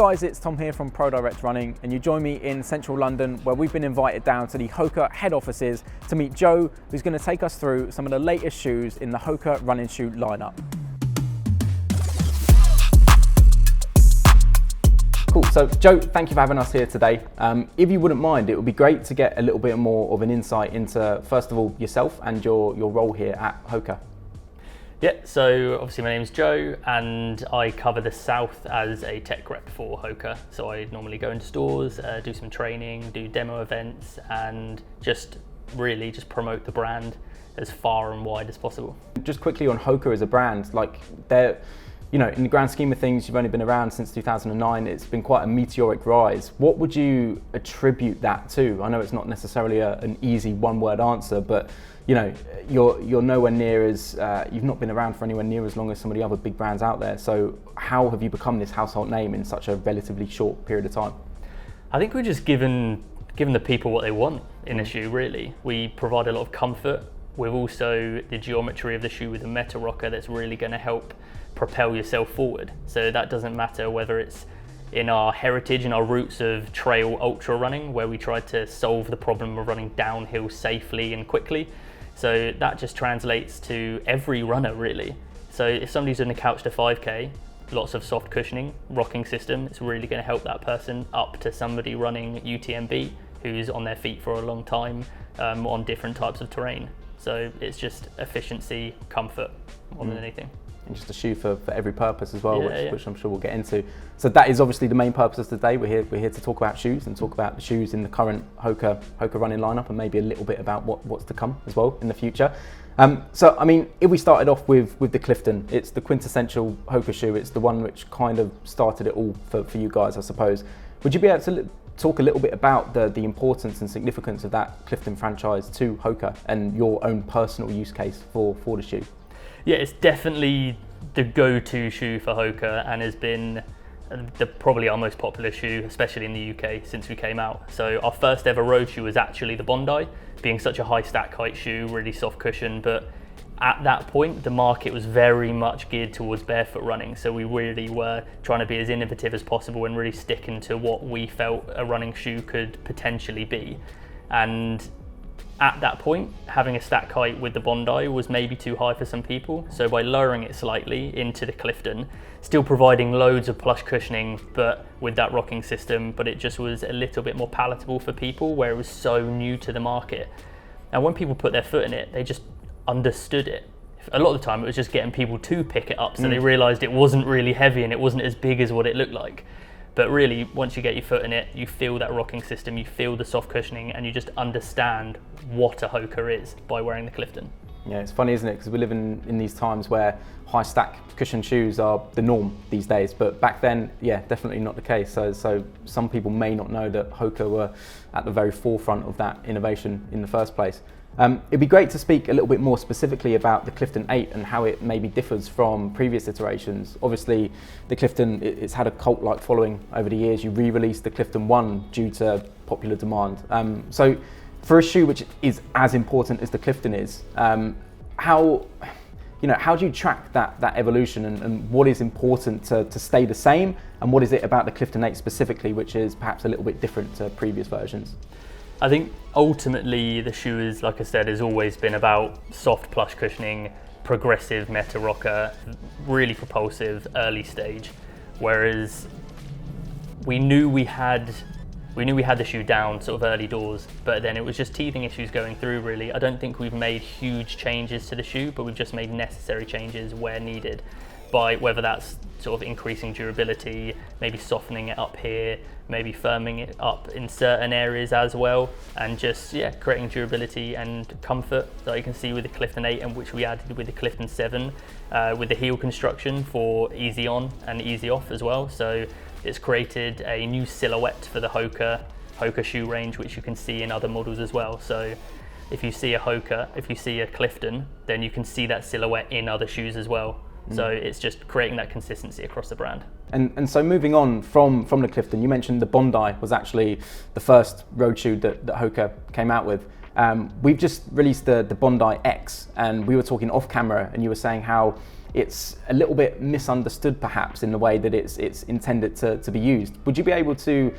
guys, it's Tom here from Pro Direct Running, and you join me in central London where we've been invited down to the HOKA head offices to meet Joe, who's going to take us through some of the latest shoes in the HOKA running shoe lineup. Cool, so Joe, thank you for having us here today. If you wouldn't mind, it would be great to get a little bit more of an insight into, first of all, yourself and your role here at HOKA. Yeah, so obviously my name's Joe and I cover the South as a tech rep for HOKA. So I normally go into stores, do some training, do demo events and just promote the brand as far and wide as possible. Just quickly on HOKA as a brand, like they're, you know, in the grand scheme of things, you've only been around since 2009. It's been quite a meteoric rise. What would you attribute that to? I know it's not necessarily an easy one-word answer, but you know, you're nowhere near as, you've not been around for anywhere near as long as some of the other big brands out there. So how have you become this household name in such a relatively short period of time? I think we're just given the people what they want in a shoe, really. We provide a lot of comfort with also the geometry of the shoe with a meta rocker that's really going to help propel yourself forward. So that doesn't matter whether it's in our heritage and our roots of trail ultra running, where we tried to solve the problem of running downhill safely and quickly. So that just translates to every runner, really. So if somebody's doing a couch to 5K, lots of soft cushioning, rocking system, it's really going to help that person up to somebody running UTMB who's on their feet for a long time on different types of terrain. So it's just efficiency, comfort more than anything. And just a shoe for every purpose as well, which I'm sure we'll get into. So that is obviously the main purpose of today. We're here to talk about shoes and talk about the shoes in the current HOKA running lineup, and maybe a little bit about what's to come as well in the future. So I mean, if we started off with the Clifton, it's the quintessential HOKA shoe. It's the one which kind of started it all for you guys, I suppose. Would you be able to talk a little bit about the importance and significance of that Clifton franchise to HOKA and your own personal use case for the shoe? Yeah, it's definitely the go-to shoe for HOKA and has been probably our most popular shoe, especially in the UK, since we came out. So our first ever road shoe was actually the Bondi, being such a high stack height shoe, really soft cushion. But at that point, the market was very much geared towards barefoot running. So we really were trying to be as innovative as possible and really sticking to what we felt a running shoe could potentially be. And at that point, having a stack height with the Bondi was maybe too high for some people. So by lowering it slightly into the Clifton, still providing loads of plush cushioning, but with that rocking system, but it just was a little bit more palatable for people where it was so new to the market. And when people put their foot in it, they just understood it. A lot of the time it was just getting people to pick it up, so they realized it wasn't really heavy and it wasn't as big as what it looked like. But really, once you get your foot in it, you feel that rocking system, you feel the soft cushioning, and you just understand what a HOKA is by wearing the Clifton. Yeah, it's funny, isn't it? Because we live in these times where high stack cushion shoes are the norm these days. But back then, yeah, definitely not the case. So some people may not know that HOKA were at the very forefront of that innovation in the first place. It'd be great to speak a little bit more specifically about the Clifton 8 and how it maybe differs from previous iterations. Obviously, the Clifton, it's had a cult-like following over the years. You re-released the Clifton 1 due to popular demand. So for a shoe which is as important as the Clifton is, how do you track that evolution and what is important to stay the same, and what is it about the Clifton 8 specifically which is perhaps a little bit different to previous versions? I think ultimately the shoe is, like I said, has always been about soft plush cushioning, progressive meta rocker, really propulsive early stage. Whereas we knew we had the shoe down sort of early doors, but then it was just teething issues going through, really. I don't think we've made huge changes to the shoe, but we've just made necessary changes where needed, by whether that's sort of increasing durability, maybe softening it up here, maybe firming it up in certain areas as well, and just creating durability and comfort that you can see with the Clifton 8, and which we added with the Clifton 7 with the heel construction for easy on and easy off as well. So it's created a new silhouette for the HOKA shoe range, which you can see in other models as well. So if you see a Clifton, then you can see that silhouette in other shoes as well. So it's just creating that consistency across the brand. And so moving on from the Clifton, you mentioned the Bondi was actually the first road shoe that HOKA came out with. We've just released the Bondi X, and we were talking off camera, and you were saying how it's a little bit misunderstood perhaps in the way that it's intended to be used. Would you be able to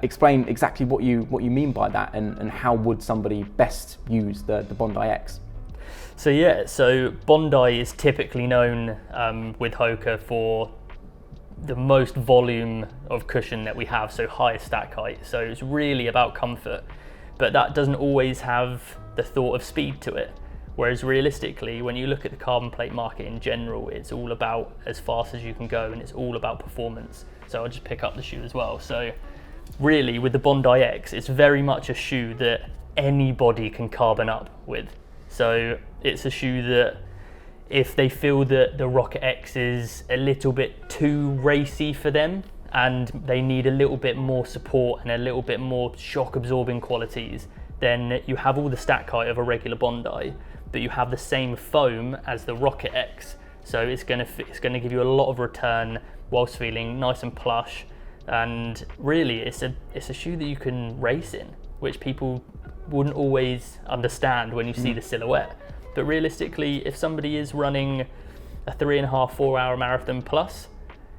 explain exactly what you mean by that, and how would somebody best use the Bondi X? So Bondi is typically known with HOKA for the most volume of cushion that we have, so highest stack height. So it's really about comfort, but that doesn't always have the thought of speed to it. Whereas realistically, when you look at the carbon plate market in general, it's all about as fast as you can go, and it's all about performance. So I'll just pick up the shoe as well. So really with the Bondi X, it's very much a shoe that anybody can carbon up with. So it's a shoe that if they feel that the Rocket X is a little bit too racy for them, and they need a little bit more support and a little bit more shock absorbing qualities, then you have all the stack height of a regular Bondi, but you have the same foam as the Rocket X. So it's going to give you a lot of return whilst feeling nice and plush. And really it's a shoe that you can race in, which people wouldn't always understand when you see the silhouette. But realistically, if somebody is running a 3.5-4 hour marathon plus,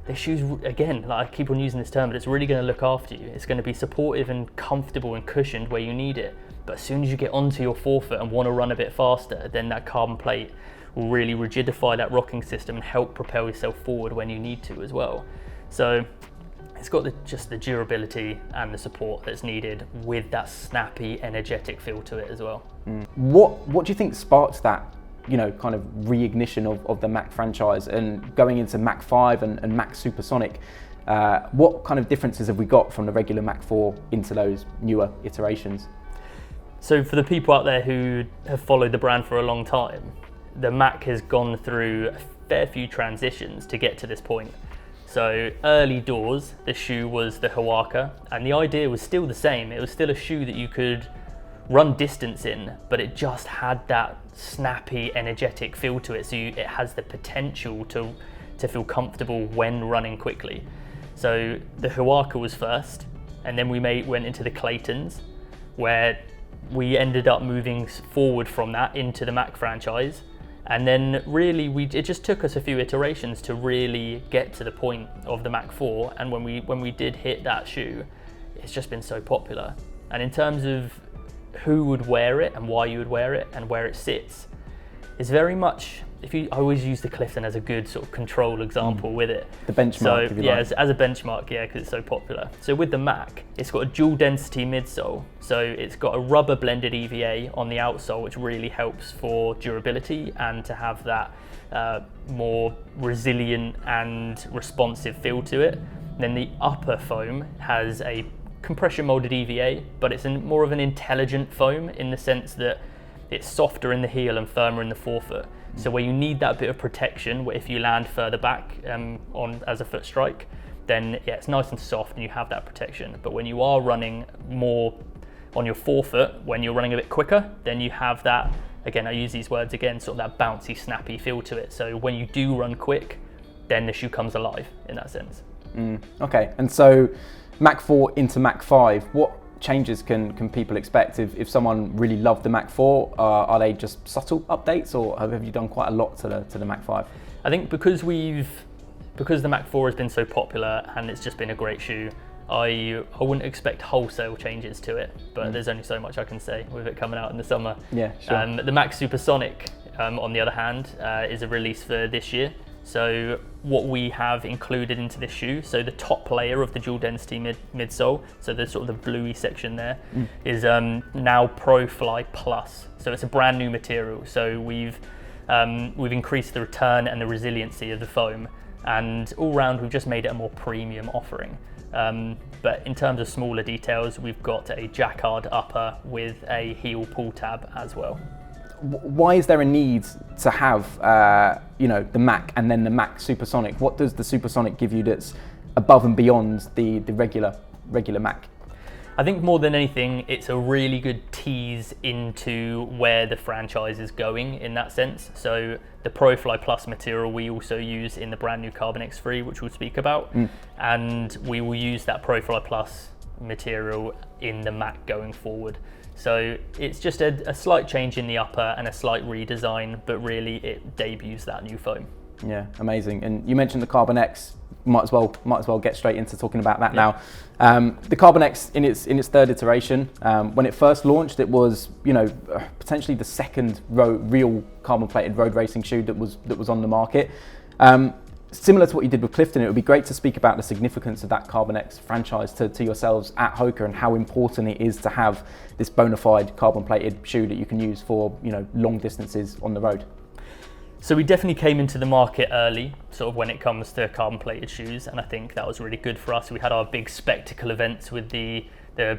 the shoes, again, like I keep on using this term, but it's really going to look after you. It's going to be supportive and comfortable and cushioned where you need it. But as soon as you get onto your forefoot and want to run a bit faster, then that carbon plate will really rigidify that rocking system and help propel yourself forward when you need to as well. So it's got just the durability and the support that's needed with that snappy, energetic feel to it as well. What do you think sparked that, kind of reignition of the Mach franchise and going into Mach 5 and Mach Supersonic? What kind of differences have we got from the regular Mach 4 into those newer iterations? So for the people out there who have followed the brand for a long time, the Mach has gone through a fair few transitions to get to this point. So early doors, the shoe was the HOKA, and the idea was still the same. It was still a shoe that you could run distance in, but it just had that snappy, energetic feel to it. So it has the potential to feel comfortable when running quickly. So the HOKA was first, and then we went into the Cliftons, where we ended up moving forward from that into the Mach franchise. And then really it just took us a few iterations to really get to the point of the Mach 4. And when we did hit that shoe, it's just been so popular. And in terms of who would wear it and why you would wear it and where it sits, it's very much, I always use the Clifton as a good sort of control example with it. The benchmark, so, if you yeah, like. as a benchmark, yeah, because it's so popular. So with the Mach, it's got a dual density midsole. So it's got a rubber blended EVA on the outsole, which really helps for durability and to have that more resilient and responsive feel to it. Then the upper foam has a compression molded EVA, but it's more of an intelligent foam in the sense that it's softer in the heel and firmer in the forefoot. So where you need that bit of protection, where if you land further back as a foot strike, then yeah, it's nice and soft and you have that protection. But when you are running more on your forefoot, when you're running a bit quicker, then you have that, again, I use these words again, sort of that bouncy, snappy feel to it. So when you do run quick, then the shoe comes alive in that sense. Okay, and so Mach 4 into Mach 5, what changes can people expect if someone really loved the Mach 4? Are they just subtle updates, or have you done quite a lot to the Mach 5? I think because the Mach 4 has been so popular and it's just been a great shoe, I wouldn't expect wholesale changes to it, but there's only so much I can say with it coming out in the summer. Yeah, sure. The Mach Supersonic, on the other hand, is a release for this year. So what we have included into this shoe, so the top layer of the dual density midsole, so the sort of the bluey section there, is now ProFly Plus. So it's a brand new material. So we've increased the return and the resiliency of the foam, and all round we've just made it a more premium offering. But in terms of smaller details, we've got a jacquard upper with a heel pull tab as well. Why is there a need to have the Mach and then the Mach Supersonic? What does the Supersonic give you that's above and beyond the regular Mach? I think more than anything, it's a really good tease into where the franchise is going in that sense. So the ProFly Plus material we also use in the brand new Carbon X3, which we'll speak about, and we will use that ProFly Plus material in the Mach going forward. So it's just a slight change in the upper and a slight redesign, but really it debuts that new foam. Yeah, amazing. And you mentioned the Carbon X. Might as well get straight into talking about that now. The Carbon X in its third iteration, when it first launched, it was potentially the second real carbon-plated road racing shoe that was on the market. Similar to what you did with Clifton, it would be great to speak about the significance of that Carbon X franchise to yourselves at HOKA, and how important it is to have this bona fide carbon-plated shoe that you can use for long distances on the road. So we definitely came into the market early, sort of when it comes to carbon-plated shoes, and I think that was really good for us. We had our big spectacle events with the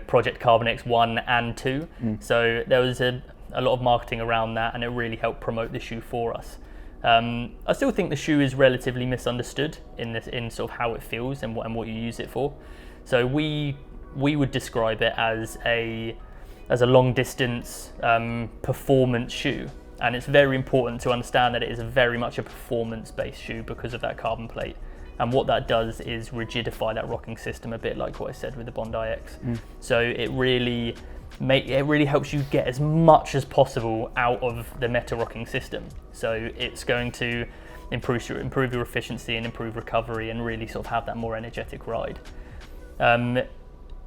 Project Carbon X 1 and 2, so there was a lot of marketing around that, and it really helped promote the shoe for us. I still think the shoe is relatively misunderstood in sort of how it feels and what you use it for. So we would describe it as a long distance performance shoe. And it's very important to understand that it is very much a performance-based shoe because of that carbon plate. And what that does is rigidify that rocking system a bit, like what I said with the Bondi X. So it really helps you get as much as possible out of the meta rocking system. So it's going to improve your efficiency and improve recovery, and really sort of have that more energetic ride.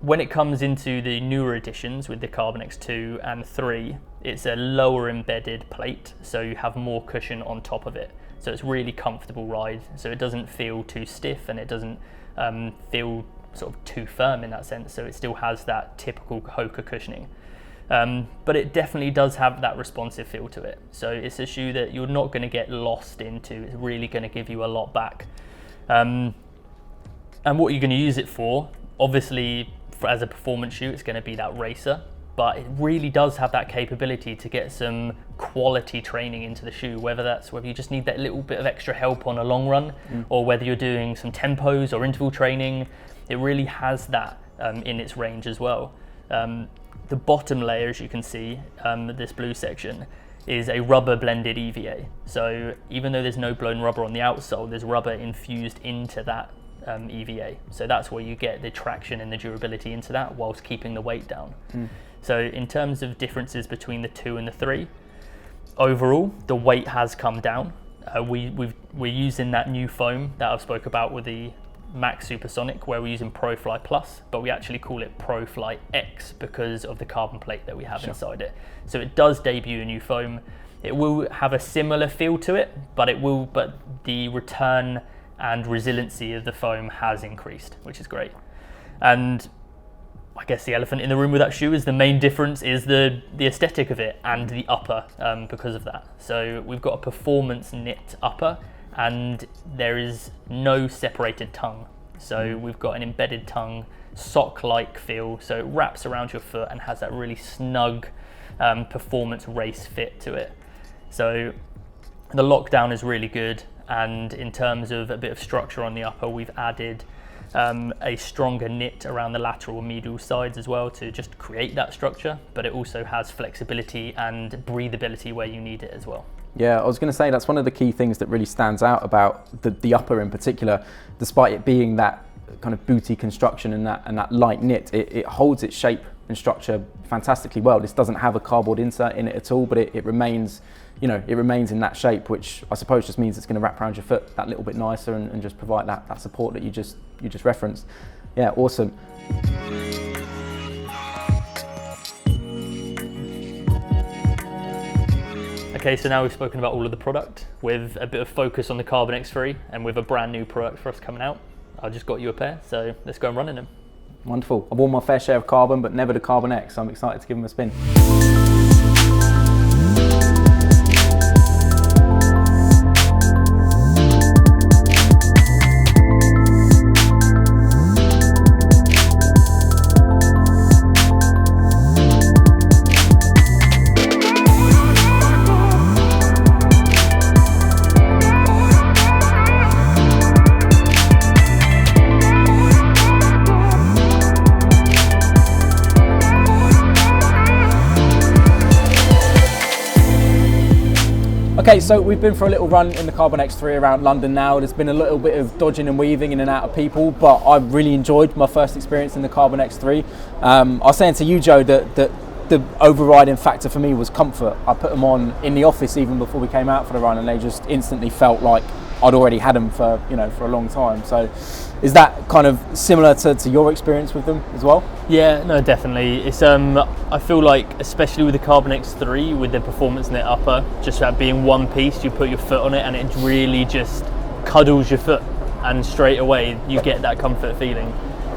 When it comes into the newer editions with the Carbon X 2 and 3, it's a lower embedded plate, so you have more cushion on top of it. So it's really comfortable ride, so it doesn't feel too stiff, and it doesn't feel sort of too firm in that sense, so it still has that typical HOKA cushioning. But it definitely does have that responsive feel to it. So it's a shoe that you're not going to get lost into. It's really going to give you a lot back. And what you're going to use it for, obviously, as a performance shoe, it's going to be that racer, but it really does have that capability to get some quality training into the shoe, whether you just need that little bit of extra help on a long run, or whether you're doing some tempos or interval training. It really has that in its range as well. The bottom layer, as you can see, this blue section, is a rubber blended EVA. So even though there's no blown rubber on the outsole, there's rubber infused into that EVA. So that's where you get the traction and the durability into that, whilst keeping the weight down. So in terms of differences between the 2 and the 3, overall the weight has come down. We're using that new foam that I've spoke about with the Mach Supersonic, where we're using ProFly Plus, but we actually call it ProFly X because of the carbon plate that we have inside it. So it does debut a new foam. It will have a similar feel to it, but the return and resiliency of the foam has increased, which is great. And I guess the elephant in the room with that shoe is the main difference is the aesthetic of it and the upper because of that. So we've got a performance knit upper, and there is no separated tongue. So we've got an embedded tongue, sock-like feel, so it wraps around your foot and has that really snug performance race fit to it. So the lockdown is really good, and in terms of a bit of structure on the upper, we've added a stronger knit around the lateral and medial sides as well to just create that structure, but it also has flexibility and breathability where you need it as well. Yeah, I was going to say that's one of the key things that really stands out about the upper in particular. Despite it being that kind of booty construction and that light knit, it holds its shape and structure fantastically well. This doesn't have a cardboard insert in it at all, but it remains, it remains in that shape, which I suppose just means it's going to wrap around your foot that little bit nicer and just provide that support that you just referenced. Yeah, awesome. Okay, so now we've spoken about all of the product with a bit of focus on the Carbon X3 and with a brand new product for us coming out. I just got you a pair, so let's go and run in them. Wonderful. I've worn my fair share of carbon, but never the Carbon X, so I'm excited to give them a spin. Okay, so we've been for a little run in the Carbon X3 around London now. There's been a little bit of dodging and weaving in and out of people, but I've really enjoyed my first experience in the Carbon X3. I was saying to you, Joe, that the overriding factor for me was comfort. I put them on in the office even before we came out for the run, and they just instantly felt like I'd already had them for a long time. So is that kind of similar to your experience with them as well? Yeah, no, definitely. It's I feel like, especially with the Carbon X3, with the Performance Knit upper, just that being one piece, you put your foot on it and it really just cuddles your foot, and straight away you get that comfort feeling.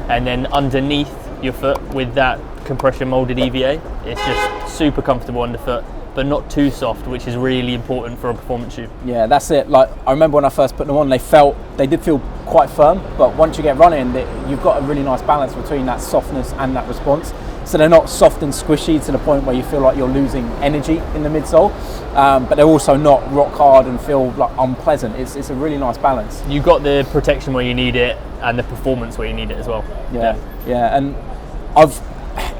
And then underneath your foot with that compression molded EVA, it's just super comfortable underfoot, but not too soft, which is really important for a performance shoe. Yeah, that's it. Like, I remember when I first put them on, they did feel quite firm, but once you get running, you've got a really nice balance between that softness and that response. So they're not soft and squishy to the point where you feel like you're losing energy in the midsole, but they're also not rock hard and feel like unpleasant. It's a really nice balance. You've got the protection where you need it and the performance where you need it as well. Yeah. And I've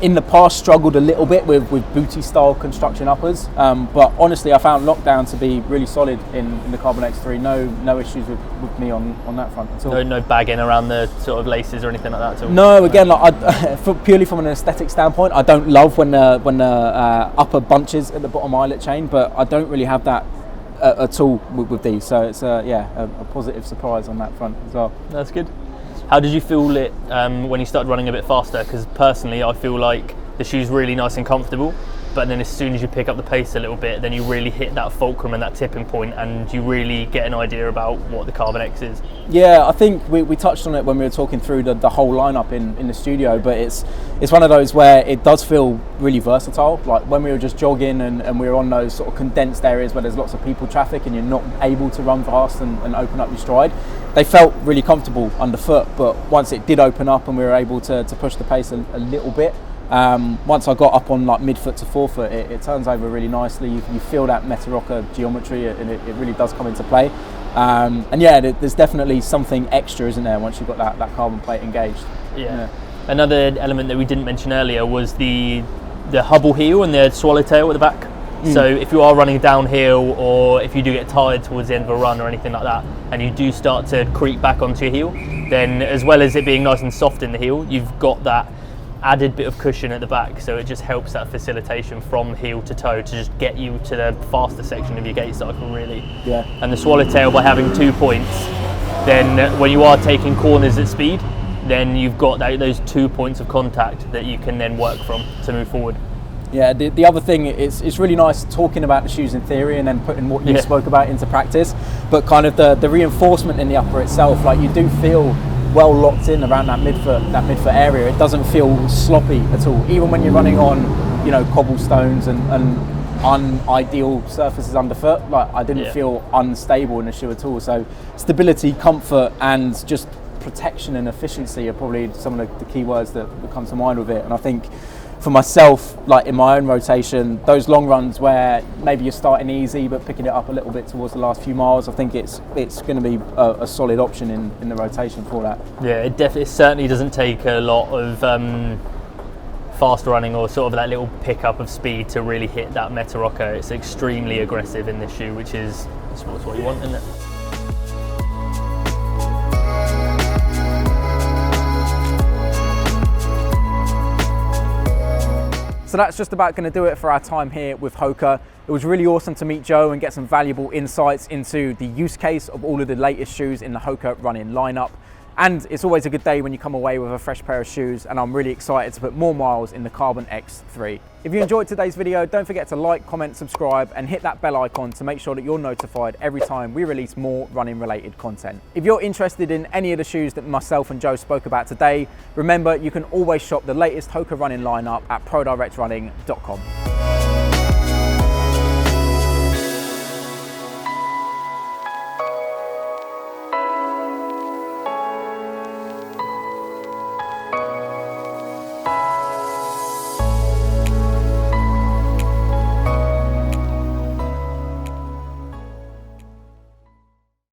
in the past struggled a little bit with booty style construction uppers, but honestly I found Lockdown to be really solid in the Carbon X3. No issues with me on that front at all. No bagging around the sort of laces or anything like that at all? No, again, like purely from an aesthetic standpoint, I don't love when the upper bunches at the bottom eyelet chain, but I don't really have that at all with these, so it's a positive surprise on that front as well. That's good. How did you feel it when you started running a bit faster? Because personally, I feel like the shoe's really nice and comfortable, but then as soon as you pick up the pace a little bit, then you really hit that fulcrum and that tipping point, and you really get an idea about what the Carbon X is. Yeah, I think we touched on it when we were talking through the whole lineup in the studio, but it's one of those where it does feel really versatile. Like when we were just jogging and we were on those sort of condensed areas where there's lots of people traffic and you're not able to run fast and open up your stride, they felt really comfortable underfoot. But once it did open up and we were able to push the pace a little bit, once I got up on like midfoot to forefoot, it turns over really nicely. You feel that Meta-Rocker geometry, and it really does come into play. And yeah, there's definitely something extra, isn't there, once you've got that carbon plate engaged. Yeah. Another element that we didn't mention earlier was the hubble heel and the swallowtail at the back. So if you are running downhill, or if you do get tired towards the end of a run or anything like that, and you do start to creep back onto your heel, then as well as it being nice and soft in the heel, you've got that added bit of cushion at the back, so it just helps that facilitation from heel to toe to just get you to the faster section of your gait cycle, really. Yeah. And the swallowtail, by having 2 points, then when you are taking corners at speed, then you've got those 2 points of contact that you can then work from to move forward. Yeah, the other thing, it's really nice talking about the shoes in theory and then putting what you spoke about into practice, but kind of the reinforcement in the upper itself, like you do feel well locked in around that midfoot area. It doesn't feel sloppy at all, even when you're running on cobblestones and unideal surfaces underfoot. Like I didn't feel unstable in the shoe at all. So stability, comfort, and just protection and efficiency are probably some of the key words that come to mind with it. And I think for myself, like in my own rotation, those long runs where maybe you're starting easy but picking it up a little bit towards the last few miles, I think it's going to be a solid option in the rotation for that. Yeah, it certainly doesn't take a lot of fast running or sort of that little pickup of speed to really hit that Meta-Rocker. It's extremely aggressive in this shoe, which is what you want, isn't it? So that's just about going to do it for our time here with HOKA. It was really awesome to meet Joe and get some valuable insights into the use case of all of the latest shoes in the HOKA running lineup. And it's always a good day when you come away with a fresh pair of shoes, and I'm really excited to put more miles in the Carbon X3. If you enjoyed today's video, don't forget to like, comment, subscribe, and hit that bell icon to make sure that you're notified every time we release more running related content. If you're interested in any of the shoes that myself and Joe spoke about today, remember you can always shop the latest HOKA running lineup at prodirectrunning.com.